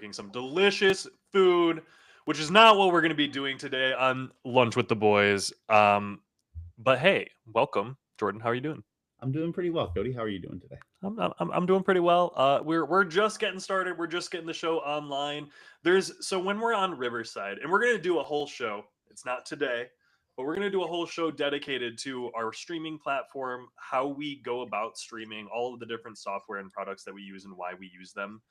cooking some delicious food, which is not what we're going to be doing today on Lunch with the Boys. But hey, welcome, Jordan. How are you doing? I'm doing pretty well, Cody. How are you doing today? I'm doing pretty well. We're just getting started. We're just getting the show online. So when we're on Riverside, and we're gonna do a whole show. It's not today, but we're gonna do a whole show dedicated to our streaming platform, how we go about streaming, all of the different software and products that we use, and why we use them.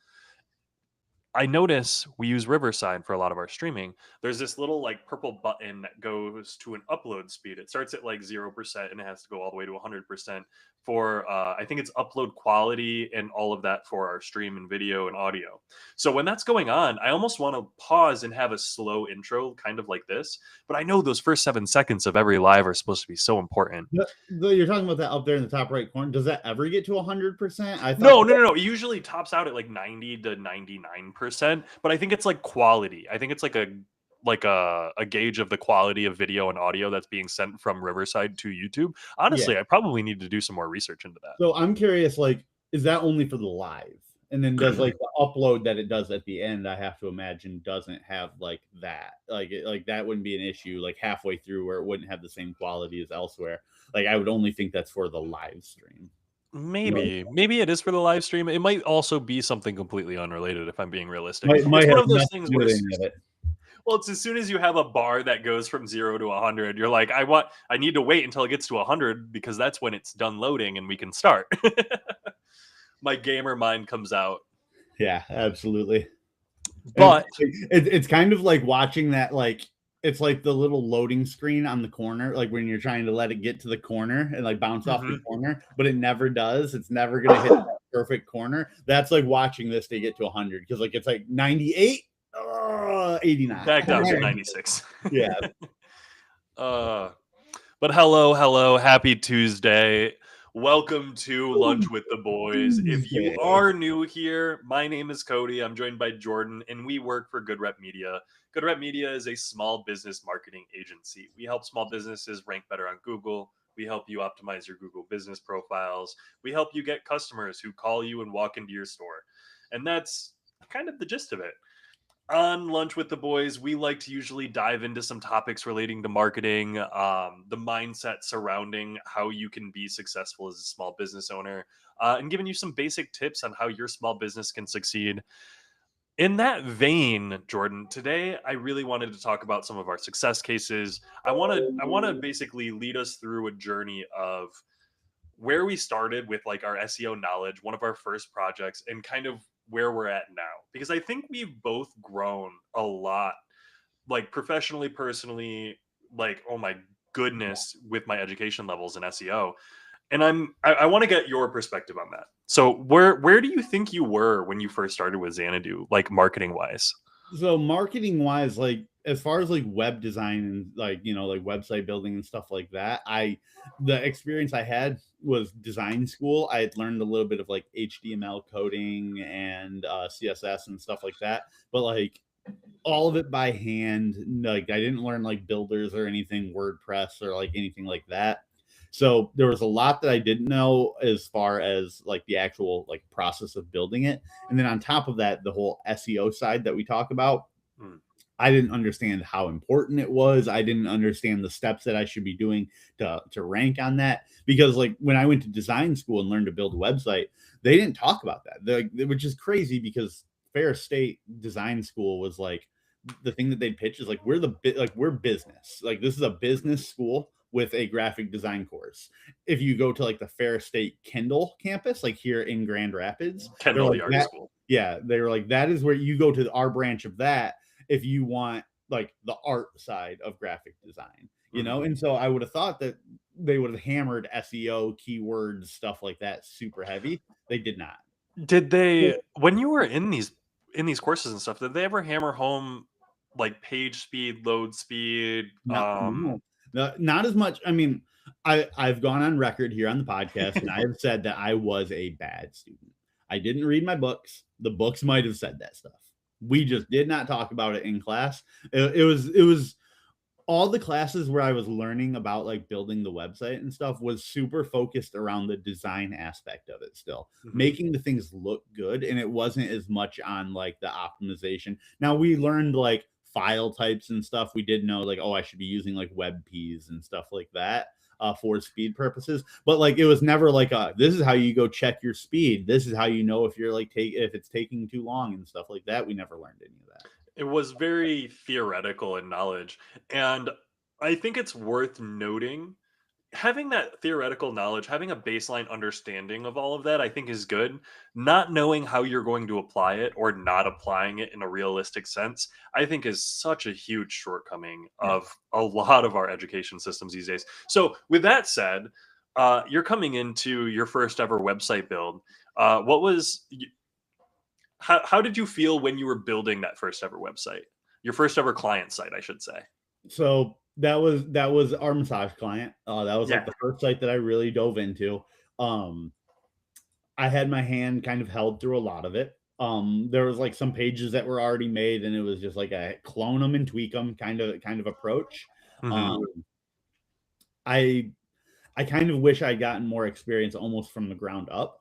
I notice we use Riverside for a lot of our streaming. There's this little like purple button that goes to an upload speed. It starts at like 0% and it has to go all the way to 100% for I think it's upload quality and all of that for our stream and video and audio. So when that's going on, I almost want to pause and have a slow intro kind of like this, but I know those first 7 seconds of every live are supposed to be so important. You're talking about that up there in the top right corner. Does that ever get to 100%? I thought No. It usually tops out at like 90 to 99%, but I think it's like quality. I think it's like a gauge of the quality of video and audio that's being sent from Riverside to YouTube. Honestly, I probably need to do some more research into that. So I'm curious, like, is that only for the live? And then does like the upload that it does at the end, I have to imagine doesn't have like that. Like that wouldn't be an issue like halfway through where it wouldn't have the same quality as elsewhere. Like I would only think that's for the live stream. Maybe it is for the live stream. It might also be something completely unrelated if I'm being realistic. Might It's one have of those nothing things to do where with any of it. well, it's as soon as you have a bar that goes from 0 to 100, you're like, I need to wait until it gets to 100 because that's when it's done loading and we can start. My gamer mind comes out. Yeah, absolutely. But it's kind of like watching that, like it's like the little loading screen on the corner, like when you're trying to let it get to the corner and like bounce off the corner, but it never does. It's never gonna hit that perfect corner. That's like watching this to get to 100 because like it's like 98, 89, back down to 96. Yeah. But hello, happy Tuesday. Welcome to Lunch with the Boys. If you are new here, my name is Cody. I'm joined by Jordan, and we work for Good Rep Media. Good Rep Media is a small business marketing agency. We help small businesses rank better on Google. We help you optimize your Google business profiles. We help you get customers who call you and walk into your store. And that's kind of the gist of it. On Lunch with the Boys, we like to usually dive into some topics relating to marketing, the mindset surrounding how you can be successful as a small business owner, and giving you some basic tips on how your small business can succeed. In that vein, Jordan, today I really wanted to talk about some of our success cases. I want to basically lead us through a journey of where we started with like our SEO knowledge, one of our first projects, and kind of where we're at now, because I think we've both grown a lot, like professionally, personally, like, oh my goodness, with my education levels in SEO. And I want to get your perspective on that. So where do you think you were when you first started with Xanadu, like marketing wise? So marketing wise, like as far as like web design and like, you know, like website building and stuff like that, the experience I had was design school. I had learned a little bit of like HTML coding and CSS and stuff like that, but like all of it by hand. Like I didn't learn like builders or anything, WordPress or like anything like that. So there was a lot that I didn't know as far as like the actual like process of building it. And then on top of that, the whole SEO side that we talk about, I didn't understand how important it was. I didn't understand the steps that I should be doing to rank on that. Because like when I went to design school and learned to build a website, they didn't talk about that, which is crazy because Ferris State Design School was like the thing that they'd pitch is like we're business. Like this is a business school with a graphic design course. If you go to like the Ferris State Kendall campus, like here in Grand Rapids, Kendall, like the art school. Yeah, they were like, that is where you go to our branch of that if you want like the art side of graphic design, you know? And so I would have thought that they would have hammered SEO, keywords, stuff like that super heavy. They did not. Did they, when you were in these courses and stuff, did they ever hammer home like page speed, load speed? No, not as much. I mean, I've gone on record here on the podcast and I have said that I was a bad student. I didn't read my books. The books might have said that stuff. We just did not talk about it in class. It was all the classes where I was learning about like building the website and stuff was super focused around the design aspect of it still, Mhm. making the things look good. And it wasn't as much on like the optimization. Now we learned like file types and stuff. We did know like, oh, I should be using like WebPs and stuff like that. For speed purposes, but like it was never like this is how you go check your speed. This is how you know if you're like if it's taking too long and stuff like that. We never learned any of that. It was very theoretical in knowledge, and I think it's worth noting having that theoretical knowledge, having a baseline understanding of all of that, I think is good. Not knowing how you're going to apply it or not applying it in a realistic sense, I think is such a huge shortcoming Yeah. of a lot of our education systems these days. So, with that said, you're coming into your first ever website build. What was how did you feel when you were building that first ever website? Your first ever client site, I should say. So that was our massage client. That was Yeah. like the first site that I really dove into. Um, I had my hand kind of held through a lot of it. There was like some pages that were already made, and it was just like a clone them and tweak them kind of approach. Hmm. Um, I I kind of wish I'd gotten more experience almost from the ground up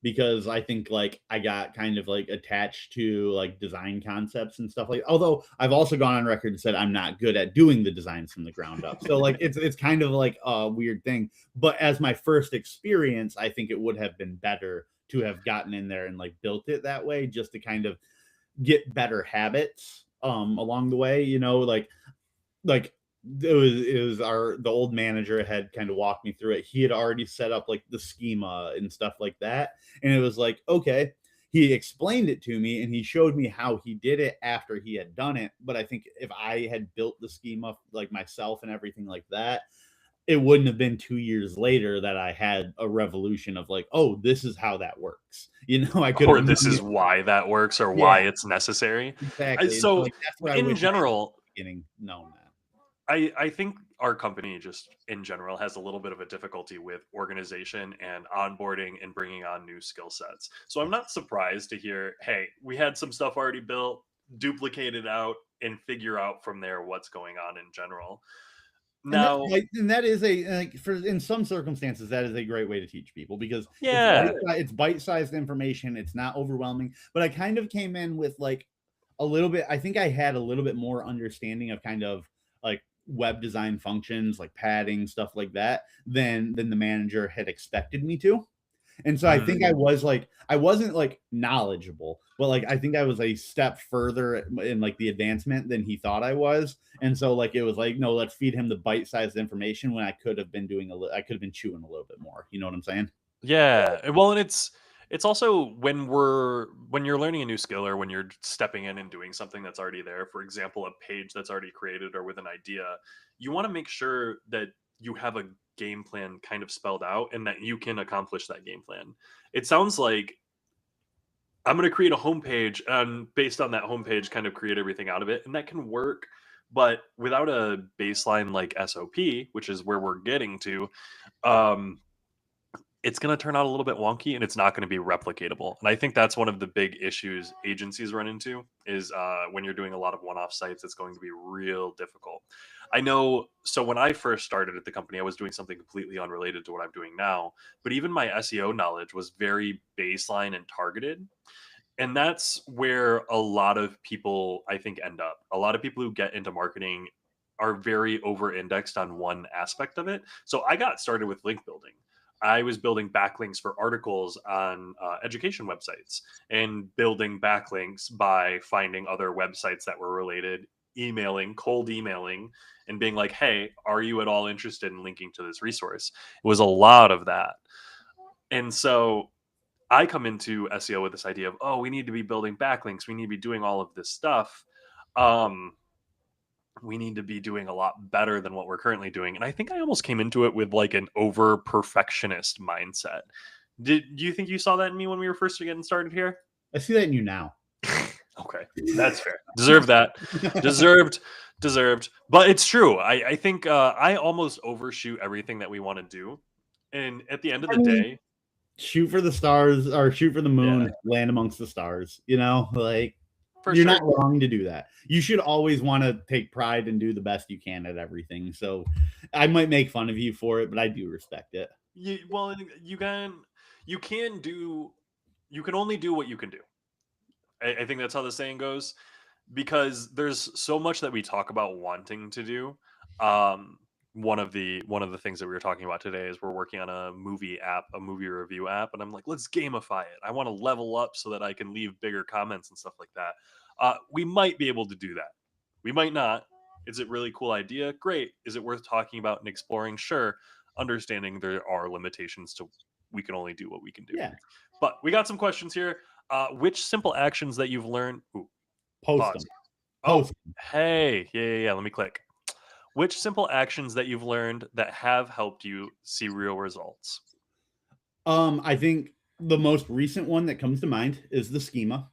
because I think like I got kind of like attached to like design concepts and stuff like although I've also gone on record and said I'm not good at doing the designs from the ground up. So like it's kind of like a weird thing. But as my first experience, I think it would have been better to have gotten in there and like built it that way just to kind of get better habits along the way, like it was our the old manager had kind of walked me through it. He had already set up like the schema and stuff like that. And it was like, okay, he explained it to me and he showed me how he did it after he had done it. But I think if I had built the schema like myself and everything like that, it wouldn't have been 2 years later that I had a revolution of like, oh, this is how that works. I could Or have this is why that works or yeah, why it's necessary. exactly. And so So like that's what I in wish I had general, at the beginning known that. I think our company just in general has a little bit of a difficulty with organization and onboarding and bringing on new skill sets. So I'm not surprised to hear, hey, we had some stuff already built, duplicate it out and figure out from there what's going on in general. And that's Now, like, and that is a like for in some circumstances that is a great way to teach people because yeah. it's bite-sized information, it's not overwhelming. But I kind of came in with like a little bit. I think I had a little bit more understanding of kind of like web design functions, like padding stuff like that, than the manager had expected me to. And so I think I Mm, was like I wasn't like knowledgeable, but like I think I was a step further in like the advancement than he thought I was. And so like it was like, no, let's feed him the bite-sized information when I could have been doing I could have been chewing a little bit more. You know what I'm saying? yeah. Well, and it's also when you're learning a new skill or when you're stepping in and doing something that's already there, for example, a page that's already created or with an idea, you want to make sure that you have a game plan kind of spelled out and that you can accomplish that game plan. It sounds like I'm going to create a homepage and based on that homepage kind of create everything out of it and that can work, but without a baseline like SOP, which is where we're getting to, um it's going to turn out a little bit wonky and it's not going to be replicatable. And I think that's one of the big issues agencies run into is when you're doing a lot of one-off sites, it's going to be real difficult. I know. So when I first started at the company, I was doing something completely unrelated to what I'm doing now. But even my SEO knowledge was very baseline and targeted. And that's where a lot of people, I think, end up. A lot of people who get into marketing are very over indexed on one aspect of it. So I got started with link building. I was building backlinks for articles on education websites and building backlinks by finding other websites that were related, emailing, cold emailing, and being like, hey, are you at all interested in linking to this resource? It was a lot of that. And so I come into SEO with this idea of, oh, we need to be building backlinks. We need to be doing all of this stuff. Um, we need to be doing a lot better than what we're currently doing. And I think I almost came into it with like an over perfectionist mindset. Do you think you saw that in me when we were first getting started here? I see that in you now. Okay, that's fair. Deserve that. Deserved. Deserved. But it's true. I think I almost overshoot everything that we want to do. And at the end of I the mean, day, shoot for the stars or shoot for the yeah. moon, land amongst the stars, like For You're sure. not wrong to do that. You should always want to take pride and do the best you can at everything. So I might make fun of you for it, but I do respect it. Well, you can do, you can only do what you can do. I think that's how the saying goes, because there's so much that we talk about wanting to do. One of the things that we were talking about today is we're working on a movie app, a movie review app, and I'm like, let's gamify it. I want to level up so that I can leave bigger comments and stuff like that. We might be able to do that. We might not. Is it a really cool idea? Great. Is it worth talking about and exploring? Sure. Understanding there are limitations to, we can only do what we can do. Yeah. But we got some questions here. Which simple actions that you've learned? Ooh, Post them. pause. Oh, Post. hey, yeah. Let me click. Which simple actions that you've learned that have helped you see real results? I think the most recent one that comes to mind is the schema.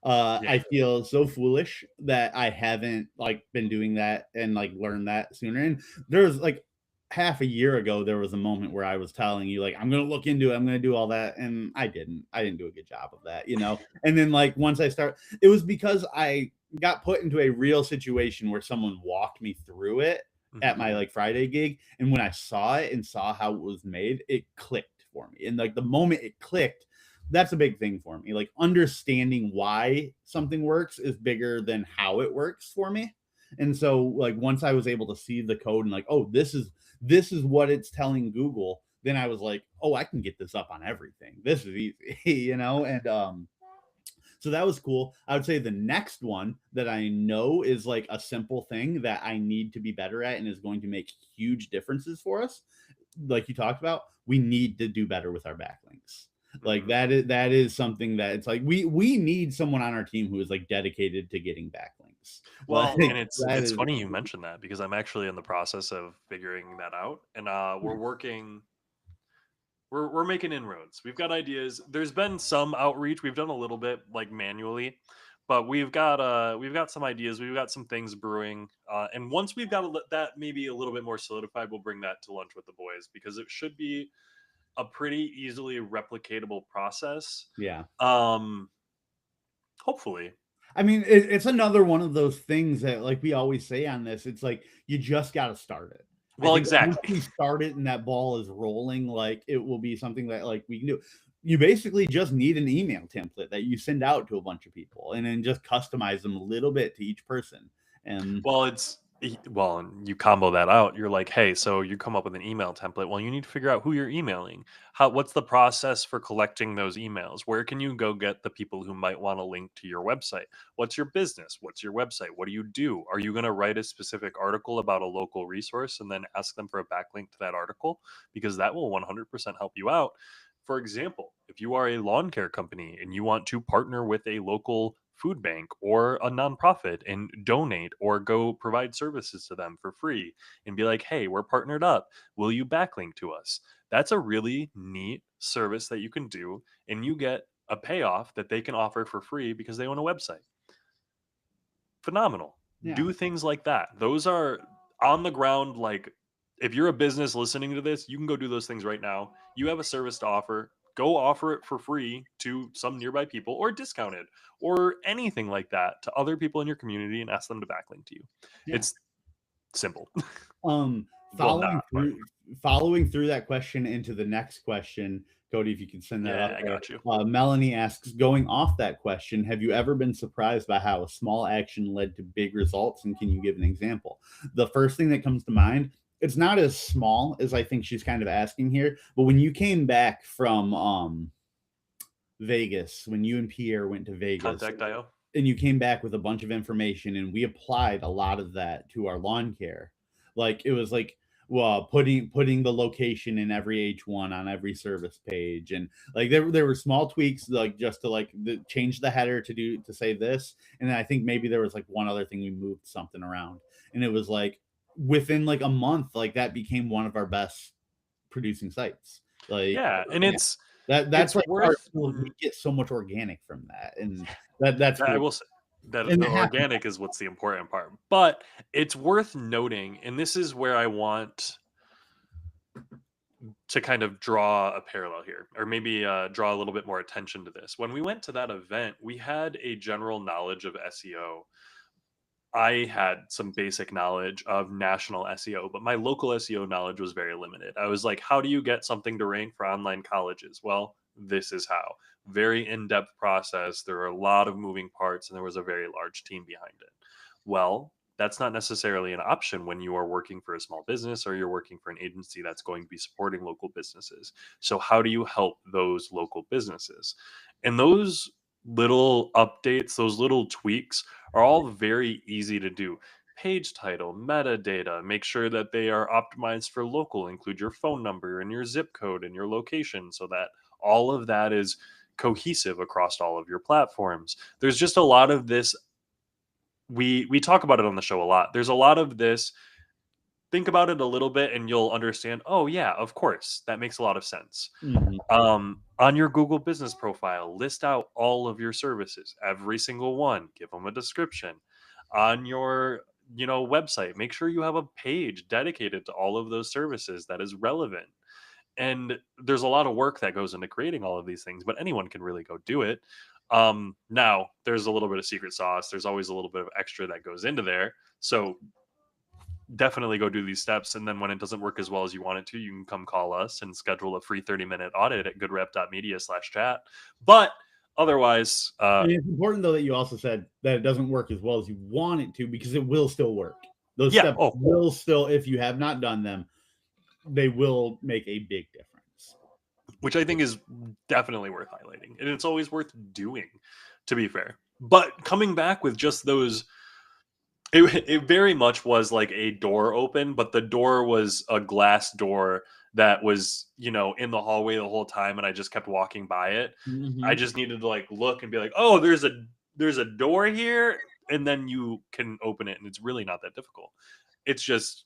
Yeah. I feel so foolish that I haven't like been doing that and like learned that sooner. And there was like half a year ago, there was a moment where I was telling you like I'm gonna look into it, I'm gonna do all that, and I didn't. I didn't do a good job of that, you know. And then like once I start, it was because I got put into a real situation where someone walked me through it at Mhm. my like Friday gig, and when I saw it and saw how it was made, it clicked for me. And like the moment it clicked, that's a big thing for me. Like understanding why something works is bigger than how it works for me. And so like once I was able to see the code and like, oh, this is what it's telling Google, then I was like, oh, I can get this up on everything. This is easy, you know? And so that was cool. I would say the next one that I know is like a simple thing that I need to be better at and is going to make huge differences for us. Like you talked about, we need to do better with our backlinks. Like Mhm. that is something that it's like we need someone on our team who is like dedicated to getting backlinks. Like Well, and that it's is funny you mentioned that because I'm actually in the process of figuring that out, and we're making inroads. We've got ideas. There's been some outreach. We've done a little bit like manually, but we've got some ideas. We've got some things brewing. And once we've got that maybe a little bit more solidified, we'll bring that to lunch with the boys because it should be a pretty easily replicatable process. yeah. Um, hopefully. I mean, it's another one of those things that, like we always say on this, it's like you just got to start it. I Well, think once exactly. we start it and that ball is rolling, like it will be something that like we can do. You basically just need an email template that you send out to a bunch of people, and then just customize them a little bit to each person. And Well, well, and you combo that out. You're like, hey, so you come up with an email template. Well, you need to figure out who you're emailing. What's the process for collecting those emails? Where can you go get the people who might want to link to your website? What's your business? What's your website? What do you do? Are you going to write a specific article about a local resource and then ask them for a backlink to that article? Because that will 100% help you out. For example, if you are a lawn care company and you want to partner with a local food bank or a nonprofit and donate or go provide services to them for free and be like, hey, we're partnered up. Will you backlink to us? That's a really neat service that you can do, and you get a payoff that they can offer for free because they own a website. Phenomenal. yeah, Do things like that. Those are on the ground. Like, if you're a business listening to this, you can go do those things right now. You have a service to offer. Go offer it for free to some nearby people or discounted or anything like that to other people in your community and ask them to backlink to you. yeah. It's simple. Um, Well, not, but following through that question into the next question, Cody, if you can send that yeah, up I there. got you. Melanie asks, going off that question, have you ever been surprised by how a small action led to big results? And can you give an example? The first thing that comes to mind, it's not as small as I think she's kind of asking here, but when you came back from Vegas, when you and Pierre went to Vegas, Contact.io. and you came back with a bunch of information and we applied a lot of that to our lawn care, like it was like, well, putting the location in every H1 on every service page, and like there were small tweaks like just to like change the header to say this, and then I think maybe there was like one other thing we moved something around, and it was like within like a month like that became one of our best producing sites. Like Yeah, and yeah, that's it's like our, worth. we get so much organic from that, and that's I cool. will say that And the it happened. organic is what's the important part. But it's worth noting, and this is where I want to kind of draw a parallel here, or maybe draw a little bit more attention to this. When we went to that event, we had a general knowledge of SEO. I had some basic knowledge of national SEO, but my local SEO knowledge was very limited. I was like, how do you get something to rank for online colleges? Well, this is how. Very in depth process. There are a lot of moving parts, and there was a very large team behind it. Well, that's not necessarily an option when you are working for a small business or you're working for an agency that's going to be supporting local businesses. So, how do you help those local businesses? And those little updates, those little tweaks are all very easy to do. Page title, metadata, make sure that they are optimized for local, include your phone number and your zip code and your location so that all of that is cohesive across all of your platforms. There's just a lot of this. We talk about it on the show a lot. There's a lot of this. Think about it a little bit and you'll understand, oh yeah, of course, that makes a lot of sense. Mhm. On your Google business profile, list out all of your services, every single one, give them a description. On your, website, make sure you have a page dedicated to all of those services that is relevant. And there's a lot of work that goes into creating all of these things, but anyone can really go do it. Now there's a little bit of secret sauce. There's always a little bit of extra that goes into there. So definitely go do these steps. And then when it doesn't work as well as you want it to, you can come call us and schedule a free 30-minute audit at goodrep.media/chat. But otherwise, And it's important though that you also said that it doesn't work as well as you want it to, because it will still work. Those yeah. steps Oh, will still, if you have not done them, they will make a big difference. which I think is definitely worth highlighting. And it's always worth doing, to be fair. But coming back with just those, it very much was like a door open, but the door was a glass door that was, in the hallway the whole time, and I just kept walking by it. I Mhm. just needed to like look and be like, "Oh, there's a door here," and then you can open it, and it's really not that difficult. It's just,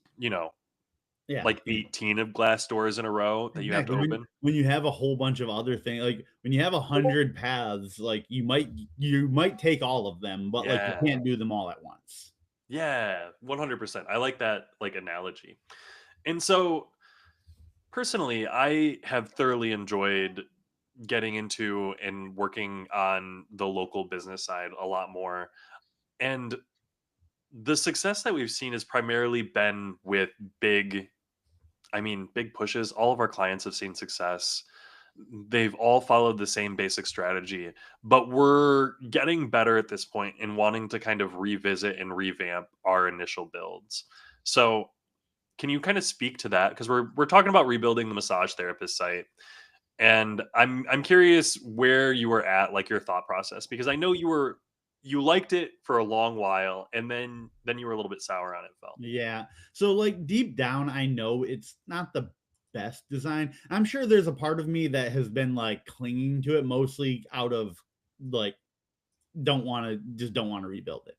Yeah. like 18 of glass doors in a row that you have to Exactly. When open. when you have a whole bunch of other things, like when you have 100 paths, like you might take all of them, but like you Yeah. can't do them all at once. Yeah, 100%. I like that like analogy. And so personally, I have thoroughly enjoyed getting into and working on the local business side a lot more. And the success that we've seen has primarily been with big pushes. All of our clients have seen success. They've all followed the same basic strategy, but we're getting better at this point in wanting to kind of revisit and revamp our initial builds. So, can you kind of speak to that? Because we're talking about rebuilding the massage therapist site, and I'm curious where you were at, like your thought process, because I know you liked it for a long while, and then you were a little bit sour on it. Felt. Yeah. So like deep down, I know it's not the best design. I'm sure there's a part of me that has been like clinging to it mostly out of like don't want to rebuild it.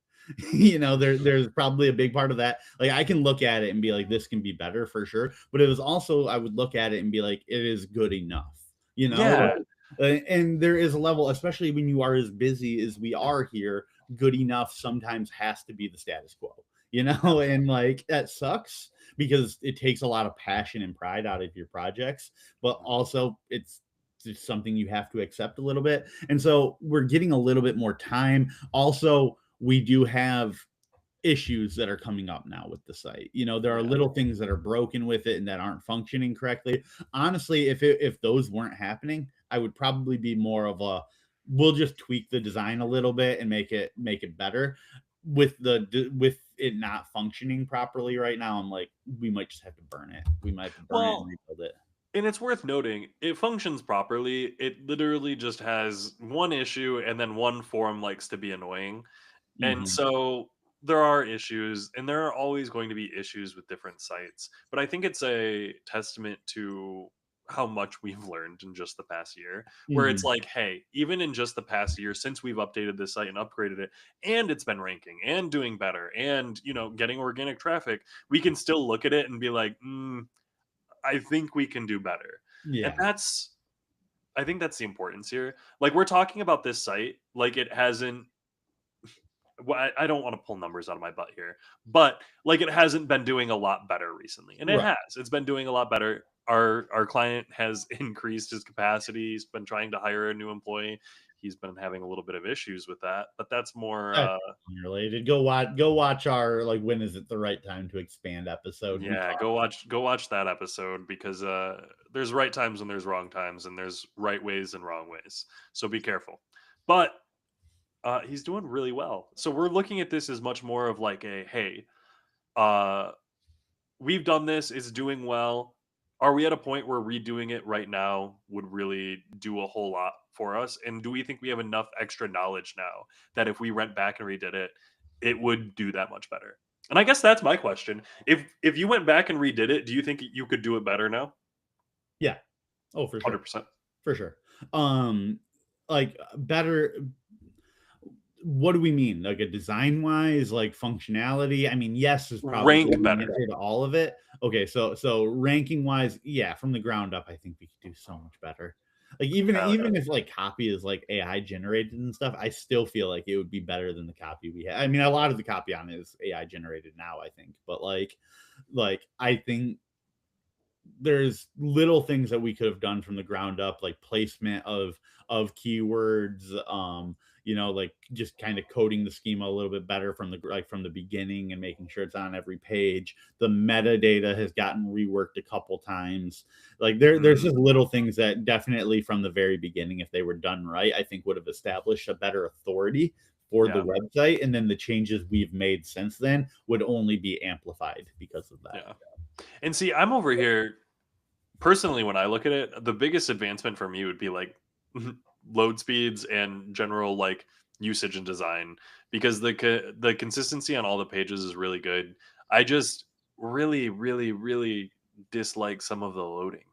There's probably a big part of that. Like I can look at it and be like, this can be better for sure. But it was also I would look at it and be like, it is good enough. Yeah. And there is a level, especially when you are as busy as we are here, good enough sometimes has to be the status quo. And like that sucks because it takes a lot of passion and pride out of your projects, but also it's just something you have to accept a little bit. And so we're getting a little bit more time. Also, we do have issues that are coming up now with the site. There are Yeah. little things that are broken with it and that aren't functioning correctly. Honestly, if those weren't happening, I would probably be more of a we'll just tweak the design a little bit and make it better. With it not functioning properly right now, I'm like, we might just have to burn it. We might have to burn it and Well, rebuild it. and it's worth noting, it functions properly. It literally just has one issue, and then one form likes to be annoying. And Mhm. so there are issues, and there are always going to be issues with different sites. But I think it's a testament to how much we've learned in just the past year, where it's Mhm. like, hey, even in just the past year, since we've updated this site and upgraded it, and it's been ranking and doing better and, getting organic traffic, we can still look at it and be like, I think we can do better. And Yeah. I think that's the importance here. Like we're talking about this site like it hasn't well, I don't want to pull numbers out of my butt here, but like it hasn't been doing a lot better recently, and it Right. has. It's been doing a lot better. Our client has increased his capacity. He's been trying to hire a new employee. He's been having a little bit of issues with that, but that's more. That's unrelated. Go watch our like when is it the right time to expand episode. We Yeah, talked. go watch that episode because there's right times and there's wrong times, and there's right ways and wrong ways. So be careful. But he's doing really well. So we're looking at this as much more of like a hey, uh, we've done this, it's doing well. Are we at a point where redoing it right now would really do a whole lot for us? And do we think we have enough extra knowledge now that if we went back and redid it, it would do that much better? And I guess that's my question. If you went back and redid it, do you think you could do it better now? Yeah. Oh, for sure. 100%. For sure. Like better. What do we mean? Like a design wise, like functionality? I mean, yes is probably Rank the better. answer to all of it. Okay, so ranking wise, yeah, from the ground up, I think we could do so much better. Like even Hell yeah. even if like copy is like AI generated and stuff, I still feel like it would be better than the copy we had. I mean, a lot of the copy on it is AI generated now, I think, but like I think there's little things that we could have done from the ground up, like placement of keywords, like just kind of coding the schema a little bit better from the beginning and making sure it's on every page. The metadata has gotten reworked a couple times. Like there's Mhm. just little things that definitely from the very beginning, if they were done right, I think would have established a better authority for the Yeah. website. And then the changes we've made since then would only be amplified because of that. Yeah. And see, I'm over here personally when I look at it, the biggest advancement for me would be like load speeds and general like usage and design because the consistency on all the pages is really good. I just really dislike some of the loading.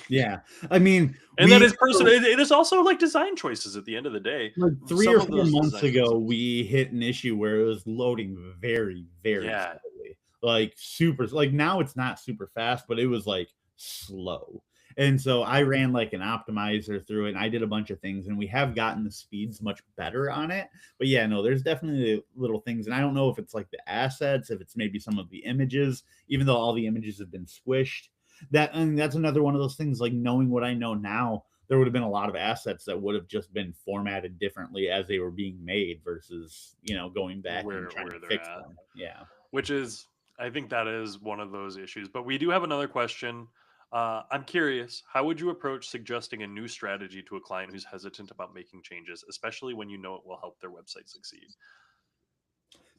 Yeah. I mean, And that we is personal. It is also like design choices at the end of the day. like 3 Some or of 4 those months design ago, choices. we hit an issue where it was loading very, very Yeah. slowly. Like super like now it's not super fast, but it was like slow. And so I ran like an optimizer through it and I did a bunch of things and we have gotten the speeds much better on it. But yeah, no, there's definitely little things. And I don't know if it's like the assets, if it's maybe some of the images, even though all the images have been squished. And that's another one of those things like knowing what I know now, there would have been a lot of assets that would have just been formatted differently as they were being made versus going back and trying to Where they're fix at. them. Yeah. Which is, I think that is one of those issues. But we do have another question. I'm curious, how would you approach suggesting a new strategy to a client who's hesitant about making changes, especially when you know it will help their website succeed?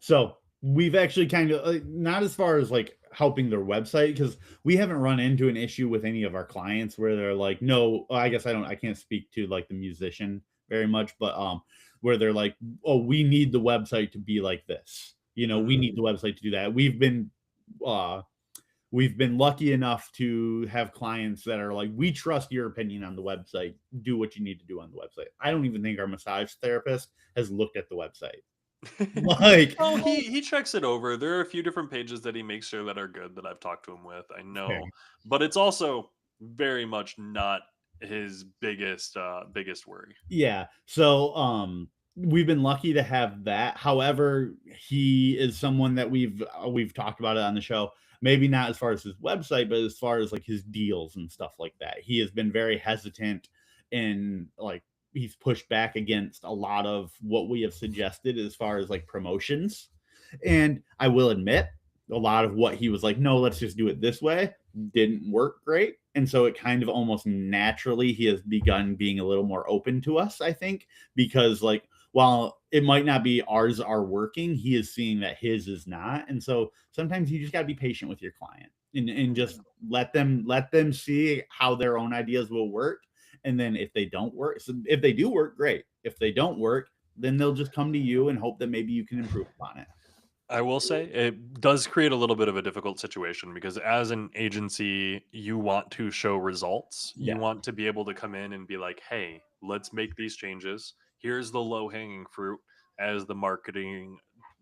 So we've actually kind of not as far as like helping their website because we haven't run into an issue with any of our clients where they're like, no, I guess I can't speak to like the musician very much, but where they're like, oh, we need the website to be like this. We Hmm. need the website to do that. Uh we've been lucky enough to have clients that are like, we trust your opinion on the website. Do what you need to do on the website. I don't even think our massage therapist has looked at the website. Like, Oh, he checks it over. There are a few different pages that he makes sure that are good that I've talked to him with. I know, but it's also very much not his biggest worry. yeah. So, we've been lucky to have that. However, he is someone that we've talked about it on the show. Maybe not as far as his website, but as far as like his deals and stuff like that. He has been very hesitant in like he's pushed back against a lot of what we have suggested as far as like promotions. And I will admit, a lot of what he was like, no, let's just do it this way, didn't work great. And so it kind of almost naturally he has begun being a little more open to us, I think, because like while it might not be ours are working, he is seeing that his is not. And so sometimes you just got to be patient with your client and Yeah. just let them see how their own ideas will work. And then if they don't work, so if they do work, great. If they don't work, then they'll just come to you and hope that maybe you can improve upon it. I will say it does create a little bit of a difficult situation because as an agency, you want to show results. You Yeah. want to be able to come in and be like, "Hey, let's make these changes. Here's the low-hanging fruit," as the marketing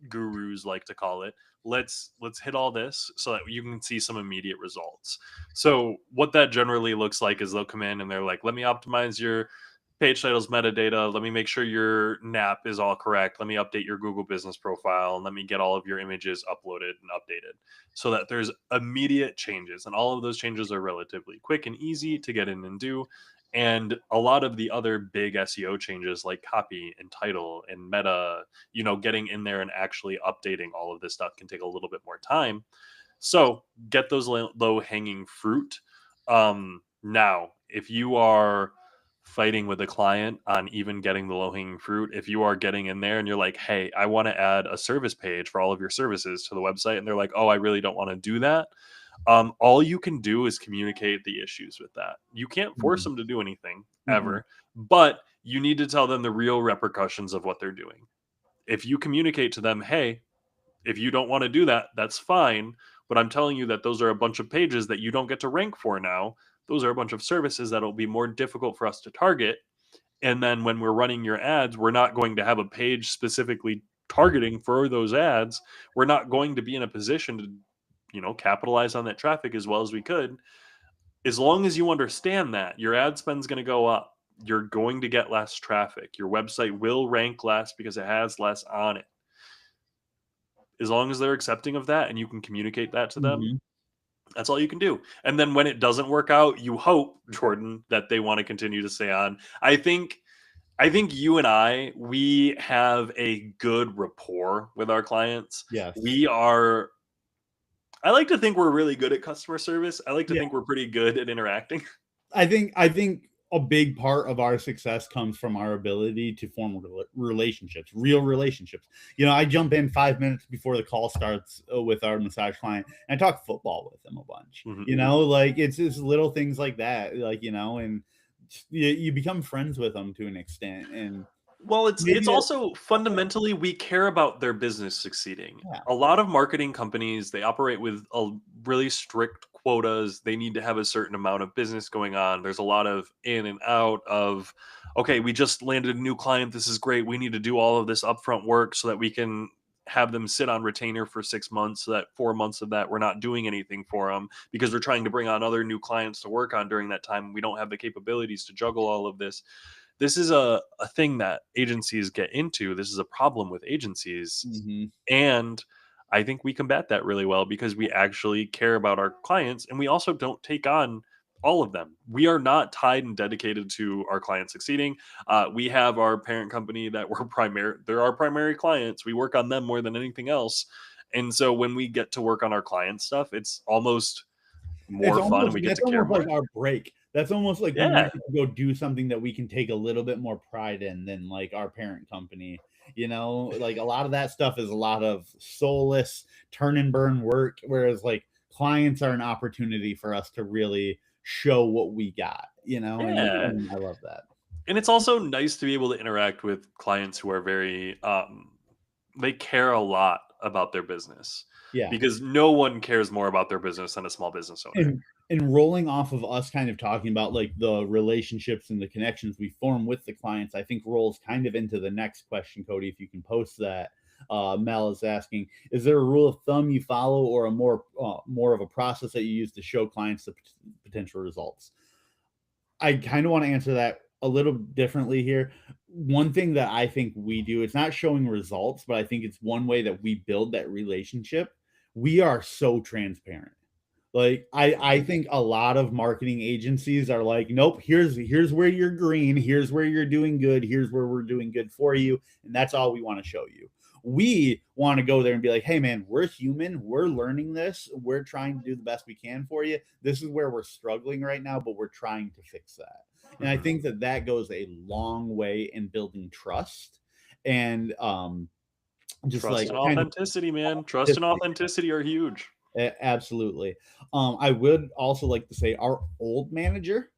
gurus like to call it. Let's hit all this so that you can see some immediate results. So, what that generally looks like is they'll come in and they're like, "Let me optimize your page titles, metadata. Let me make sure your NAP is all correct. Let me update your Google business profile and let me get all of your images uploaded and updated so that there's immediate changes. And all of those changes are relatively quick and easy to get in and do. And a lot of the other big SEO changes like copy and title and meta, getting in there and actually updating all of this stuff can take a little bit more time. So get those low hanging fruit. Now, if you are fighting with a client on even getting the low hanging fruit, if you are getting in there and you're like, hey, I want to add a service page for all of your services to the website, and they're like, oh, I really don't want to do that. All you can do is communicate the issues with that. You can't force Mhm. them to do anything Mm-mm. ever, but you need to tell them the real repercussions of what they're doing. If you communicate to them, hey, if you don't want to do that, that's fine. But I'm telling you that those are a bunch of pages that you don't get to rank for now. Those are a bunch of services that'll be more difficult for us to target. And then when we're running your ads, we're not going to have a page specifically targeting for those ads. We're not going to be in a position to, capitalize on that traffic as well as we could. As long as you understand that, your ad spend's going to go up. You're going to get less traffic. Your website will rank less because it has less on it. As long as they're accepting of that and you can communicate that to them, Mhm. that's all you can do. And then when it doesn't work out, you hope, Jordan, that they want to continue to stay on. I think you and we have a good rapport with our clients. Yes. We are I like to think we're really good at customer service. I like to Yeah. think we're pretty good at interacting. I think a big part of our success comes from our ability to form relationships, real relationships. I jump in 5 minutes before the call starts with our massage client, and I talk football with them a bunch. Mhm. Like it's just little things like that, and you become friends with them to an extent, and Well, it's maybe also fundamentally we care about their business succeeding. yeah, A lot of marketing companies, they operate with a really strict quotas. They need to have a certain amount of business going on. There's a lot of in and out of, okay, we just landed a new client. This is great. We need to do all of this upfront work so that we can have them sit on retainer for 6 months so that 4 months of that we're not doing anything for them because we're trying to bring on other new clients to work on during that time. We don't have the capabilities to juggle all of this. This is a thing that agencies get into. This is a problem with agencies. hmm And I think we combat that really well because we actually care about our clients and we also don't take on all of them. We are not tied and dedicated to our clients succeeding. We have our parent company that they're our primary clients. We work on them more than anything else. And so when we get to work on our client stuff, it's almost It's more fun and almost we get that's to care almost more. like our break. That's almost like when we Yeah. get to go do something that we can take a little bit more pride in than like our parent company. Like a lot of that stuff is a lot of soulless turn and burn work, whereas like clients are an opportunity for us to really show what we got, Yeah. and I love that. And it's also nice to be able to interact with clients who are very they care a lot about their business Yeah. because no one cares more about their business than a small business owner. And rolling off of us kind of talking about like the relationships and the connections we form with the clients, I think rolls kind of into the next question, Cody. If you can post that, Mel is asking: is there a rule of thumb you follow, or a more of a process that you use to show clients the potential results? I kind of want to answer that a little differently here. One thing that I think we do, it's not showing results, but I think it's one way that we build that relationship. We are so transparent. Like I Mhm. think a lot of marketing agencies are like, nope, here's where you're green, here's where you're doing good, here's where we're doing good for you, and that's all we want to show you. We want to go there and be like, hey man, we're human, we're learning this, we're trying to do the best we can for you. This is where we're struggling right now, but we're trying to fix that. And I Mhm. think that that goes a long way in building trust and just Trust like and kind of authenticity, man. Trust and authenticity are huge. Absolutely. I would also like to say our old manager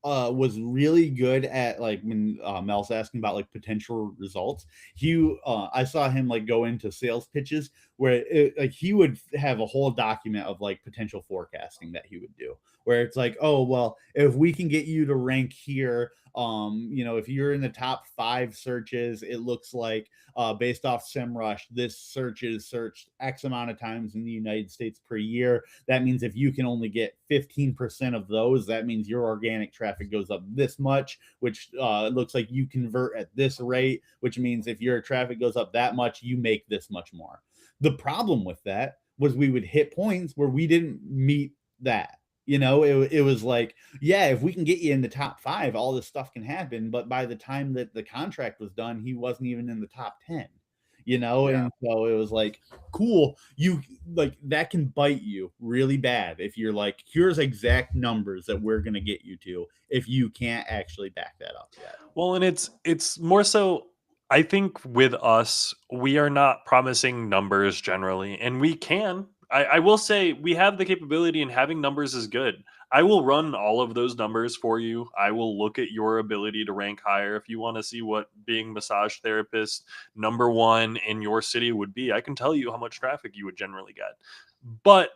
was really good at like when Mel's asking about like potential results. I saw him like go into sales pitches where like he would have a whole document of like potential forecasting that he would do, where it's like, oh well, if we can get you to rank here, if you're in the top 5 searches, it looks like based off SEMrush, this search is searched X amount of times in the United States per year. That means if you can only get 15% of those, that means your organic traffic goes up this much, which looks like you convert at this rate, which means if your traffic goes up that much, you make this much more. The problem with that was we would hit points where we didn't meet that. It was like, yeah, if we can get you in the top 5, all this stuff can happen. But by the time that the contract was done, he wasn't even in the top 10, Yeah. and so it was like, cool, you like that can bite you really bad if you're like, here's exact numbers that we're going to get you to, if you can't actually back that up yet. Well, and it's more so, I think with us, we are not promising numbers generally, and we can. I will say we have the capability, and having numbers is good. I will run all of those numbers for you. I will look at your ability to rank higher. If you want to see what being massage therapist number one in your city would be, I can tell you how much traffic you would generally get. But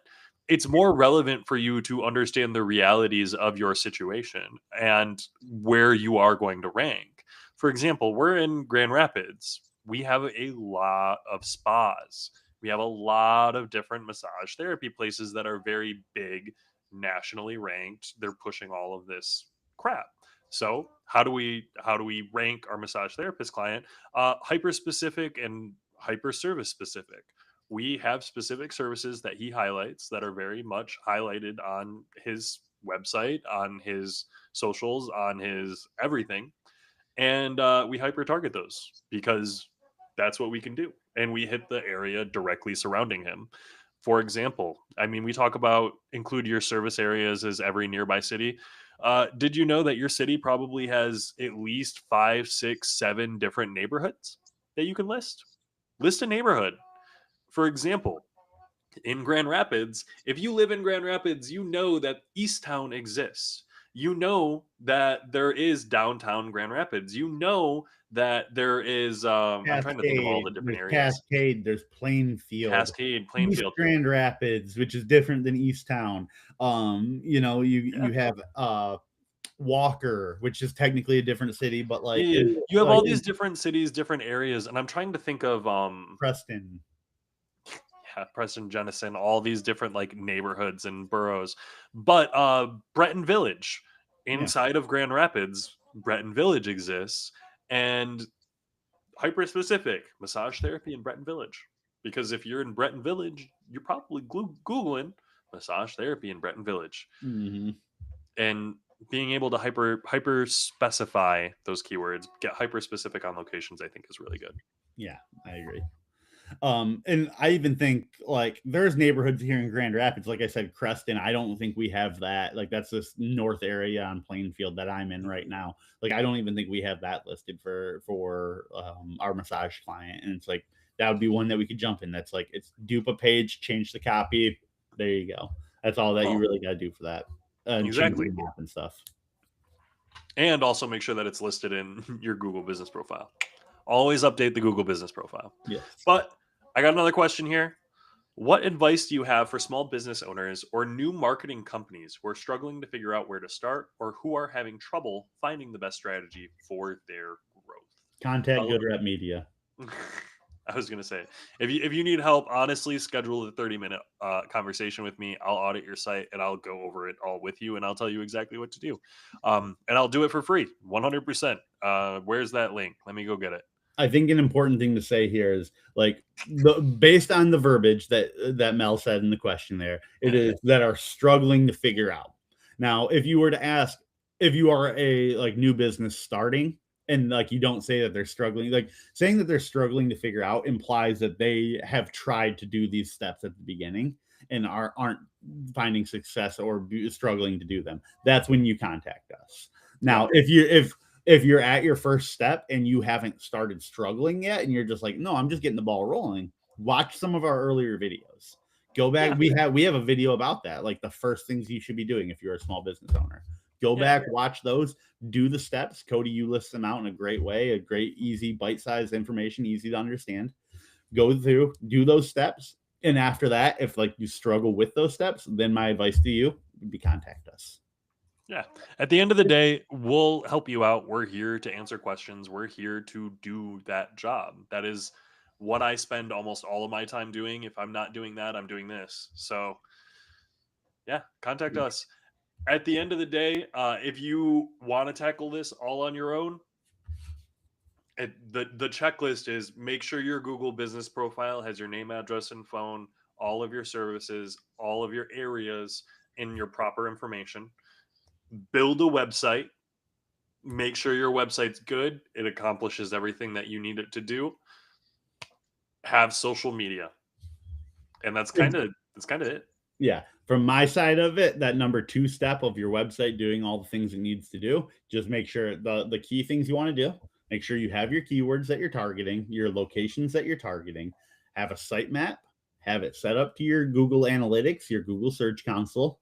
it's more relevant for you to understand the realities of your situation and where you are going to rank. For example, we're in Grand Rapids. We have a lot of spas. We have a lot of different massage therapy places that are very big, nationally ranked. They're pushing all of this crap. So how do we rank our massage therapist client? Hyper specific and hyper service specific. We have specific services that he highlights that are very much highlighted on his website, on his socials, on his everything, and we hyper target those because that's what we can do, and we hit the area directly surrounding him. For example, I mean, we talk about include your service areas as every nearby city. Did you know that your city probably has at least 5, 6, 7 different neighborhoods that you can list a neighborhood? For example, in Grand Rapids, if you live in Grand Rapids, you know that Easttown exists. You know that there is downtown Grand Rapids. You know that there is, I'm trying to think of all the different areas. There's Plainfield, Cascade, East Plainfield. Grand Rapids, which is different than Easttown. You Yeah. have Walker, which is technically a different city, but Yeah, like yeah. is You have like all these different cities, different areas, and I'm trying to think of Preston. yeah, Preston, Jenison, all these different like neighborhoods and boroughs. But Breton Village, Yeah. inside of Grand Rapids, Breton Village exists, and hyper specific massage therapy in Breton Village. Because if you're in Breton Village, you're probably googling massage therapy in Breton Village, Hmm. and being able to hyper specify those keywords, get hyper specific on locations, I think is really good. Yeah, I agree. And I even think like there's neighborhoods here in Grand Rapids, like I said, Creston. I don't think we have that. Like that's this north area on Plainfield that I'm in right now. Like I don't even think we have that listed for our massage client. And it's like that would be one that we could jump in. That's like it's dupe a page, change the copy. There you go. That's all that you Oh, really got to do for that. And change exactly. the map and stuff. And also make sure that it's listed in your Google business profile. Always update the Google business profile. Yes. But I got another question here. What advice do you have for small business owners or new marketing companies who are struggling to figure out where to start or who are having trouble finding the best strategy for their growth? Contact I'll- Good Rep Media. I was gonna say, if you need help, honestly, schedule a 30-minute conversation with me. I'll audit your site and I'll go over it all with you, and I'll tell you exactly what to do. And I'll do it for free, 100%. Where's that link? Let me go get it. I think an important thing to say here is like based on the verbiage that Mel said in the question there, it is that are struggling to figure out. Now, if you were to ask if you are a like new business starting and like you don't say that they're struggling, like saying that they're struggling to figure out implies that they have tried to do these steps at the beginning and aren't finding success or struggling to do them. That's when you contact us. Yep. Now, if you're at your first step and you haven't started struggling yet and you're just like, no, I'm just getting the ball rolling, watch some of our earlier videos. Go back. Yeah. We have a video about that, like the first things you should be doing if you're a small business owner. Go back, watch those, do the steps. Cody, you list them out in a great way, a great, easy, bite-sized information, easy to understand. go through, do those steps. And after that, if like you struggle with those steps, then my advice to you would be contact us. Yeah. At the end of the day, we'll help you out. We're here to answer questions. We're here to do that job. That is what I spend almost all of my time doing. If I'm not doing that, I'm doing this. So, yeah, contact us. At the end of the day, if you want to tackle this all on your own, the checklist is make sure your Google business profile has your name, address, and phone, all of your services, all of your areas in your proper information. Build a website. Make sure your website's good. It accomplishes everything that you need it to do. Have social media, and that's kind of it. Yeah. From my side of it, that number 2 step of your website doing all the things it needs to do, just make sure the key things you want to do, make sure you have your keywords that you're targeting, your locations that you're targeting, have a site map, have it set up to your Google Analytics, your Google Search Console.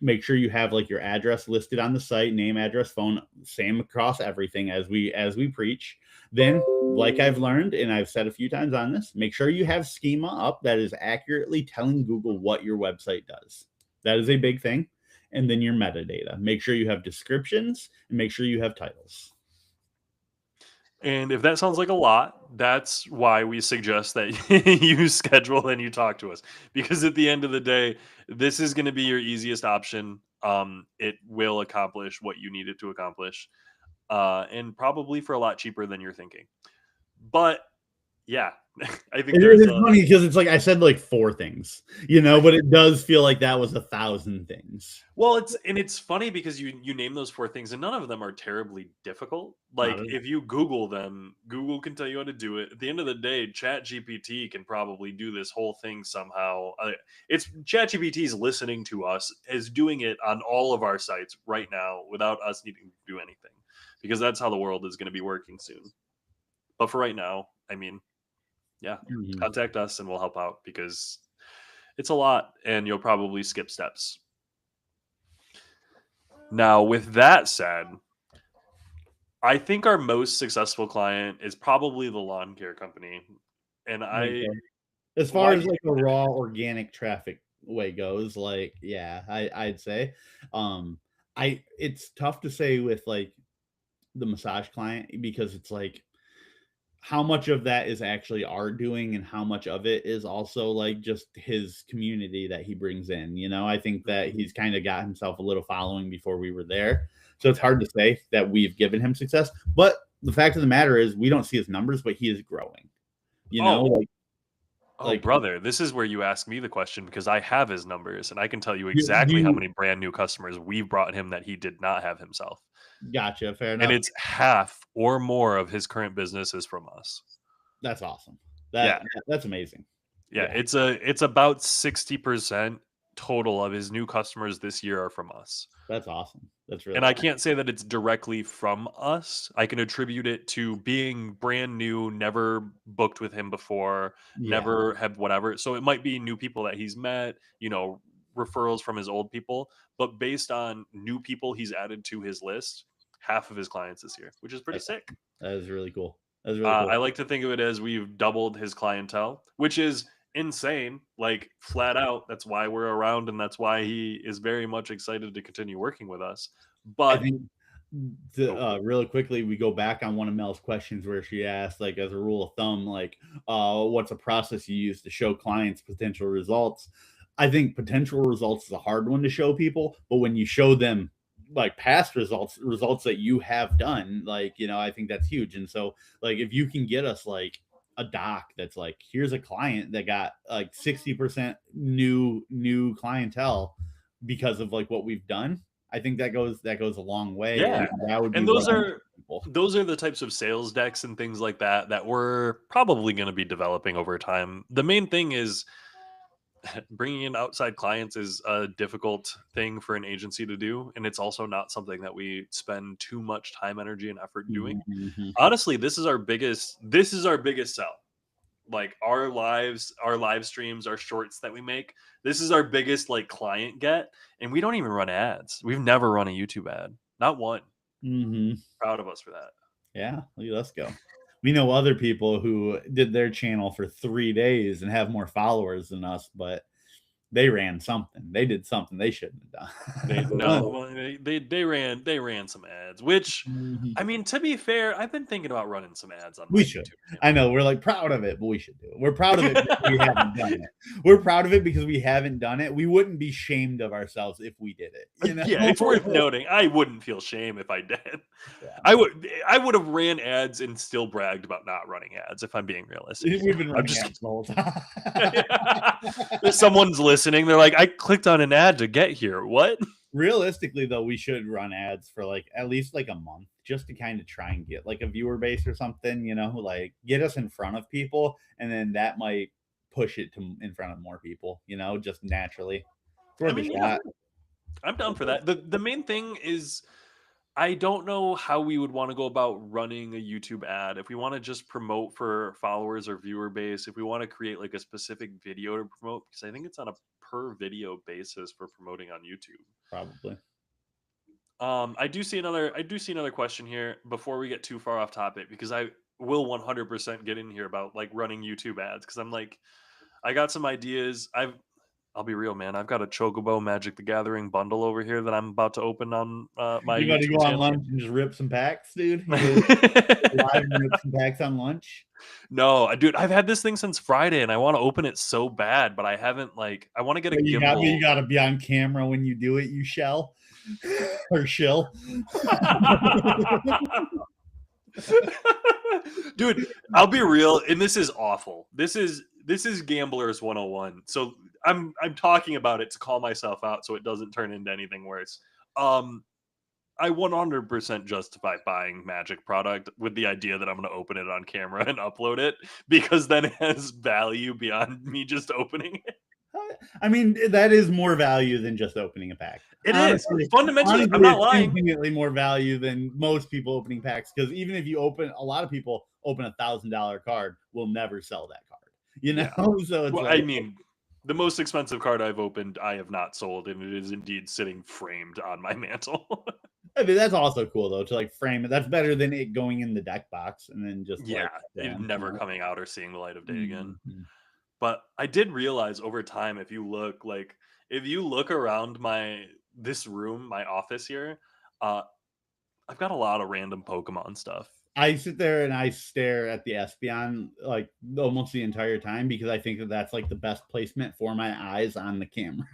Make sure you have like your address listed on the site, name, address, phone, same across everything as we preach. Then, like I've learned and I've said a few times on this, make sure you have schema up that is accurately telling Google what your website does. That is a big thing. And then your metadata. Make sure you have descriptions and make sure you have titles. And if that sounds like a lot, that's why we suggest that you schedule and you talk to us. Because at the end of the day, this is going to be your easiest option. It will accomplish what you need it to accomplish, and probably for a lot cheaper than you're thinking. But yeah, I think there's It's a funny because it's like I said like 4 things, but it does feel like that was 1,000 things. well, it's funny because you name those 4 things and none of them are terribly difficult. Not Like a, if you Google them, Google can tell you how to do it. At the end of the day, Chat GPT can probably do this whole thing somehow. It's Chat GPT is listening to us, is doing it on all of our sites right now without us needing to do anything, because that's how the world is going to be working soon. But for right now, I mean, yeah, Mhm. contact us and we'll help out because it's a lot and you'll probably skip steps. Now, with that said, I think our most successful client is probably the lawn care company. And I Okay. As far why as like a raw organic traffic way goes, like yeah, I'd say. Um it's tough to say with like the massage client because it's like how much of that is actually our doing and how much of it is also like just his community that he brings in. I think that he's kind of got himself a little following before we were there. So it's hard to say that we've given him success, but the fact of the matter is we don't see his numbers, but he is growing. You know, oh, like oh like brother, this is where you ask me the question because I have his numbers and I can tell you do, do exactly how you many brand new customers we've brought him that he did not have himself. gotcha, fair And enough. it's half or more of his current business is from us. That's awesome. Yeah. That's amazing. Yeah, Yeah, it's about 60% total of his new customers this year are from us. that's awesome. That's And really I awesome. can't say that it's directly from us. I can attribute it to being brand new, never booked with him before, Yeah, never have whatever. So it might be new people that he's met, referrals from his old people, but based on new people he's added to his list, half of his clients this year, which is pretty that, sick. that is really cool. That's really cool. I like to think of it as we've doubled his clientele, which is insane, like flat out. That's why we're around, and that's why he is very much excited to continue working with us. I But think the go for it. really quickly we go back on one of Mel's questions where she asked, like, as a rule of thumb, like, what's a process you use to show clients potential results? I think potential results is a hard one to show people, but when you show them like past results that you have done, like, I think that's huge. And so, like, if you can get us like a doc that's like, here's a client that got like 60% new clientele because of like what we've done. I think that goes a long way, and Yeah, that would be and what those I want are people. those are the types of sales decks and things like that that we're probably going to be developing over time. The main thing is bringing in outside clients is a difficult thing for an agency to do, and it's also not something that we spend too much time, energy, and effort doing. Mhm. Honestly, this is our biggest sell. Like our live streams, our shorts that we make, this is our biggest like client get, and we don't even run ads. We've never run a YouTube ad, not one. Mhm. Proud of us for that. Yeah, let's go. We know other people who did their channel for 3 days and have more followers than us, but they ran something. They did something they shouldn't have done. They ran some ads, which Mhm. I mean, to be fair, I've been thinking about running some ads on my We should. YouTube channel. I know we're like proud of it, but we should do it. We're proud of it because we haven't done it. We're proud of it because we haven't done it. We wouldn't be shamed of ourselves if we did it. You know? Yeah, it's worth noting. I wouldn't feel shame if I did. Yeah. I would have ran ads and still bragged about not running ads if I'm being realistic. We've been I'm running just ads the whole time. if someone's listening, they're like, I clicked on an ad to get here. What? Realistically, though, we should run ads for like at least like a month just to kind of try and get like a viewer base or something, you know, like get us in front of people, and then that might push it to in front of more people, you know, just naturally. It's worth a Yeah, shot. I'm down for that. The main thing is I don't know how we would want to go about running a YouTube ad. If we want to just promote for followers or viewer base, if we want to create like a specific video to promote, because I think it's on a per video basis for promoting on YouTube. Probably. I do see another question here before we get too far off topic because I will 100% get in here about like running YouTube ads because I'm like I got some ideas. I'll be real, man. I've got a Chocobo Magic the Gathering bundle over here that I'm about to open on my You about to YouTube go on channel. lunch and just rip some packs, dude? You go live and rip some packs on lunch? No, dude, I've had this thing since Friday and I want to open it so bad, but I haven't like I want to get a But you gimbal. got to be on camera when you do it, you shall or shill. Dude, I'll be real, and this is awful. This is Gamblers 101. So I'm talking about it to call myself out so it doesn't turn into anything worse. I 100% justify buying Magic product with the idea that I'm going to open it on camera and upload it because then it has value beyond me just opening it. I mean, that is more value than just opening a pack. It is. Fundamentally, I'm not lying. Infinitely more value than most people opening packs because even if you open, a lot of people open $1,000 card will never sell that card. You know, Yeah. so it's Well, like, I mean, the most expensive card I've opened, I have not sold, and it is indeed sitting framed on my mantle. I mean, that's also cool though to like frame it. That's better than it going in the deck box and then just Yeah, like it never coming out or seeing the light of day again. Mhm. But I did realize over time, if you look around this room, my office here, uh, I've got a lot of random Pokemon stuff. I sit there and I stare at the Espeon like almost the entire time because I think that that's like the best placement for my eyes on the camera.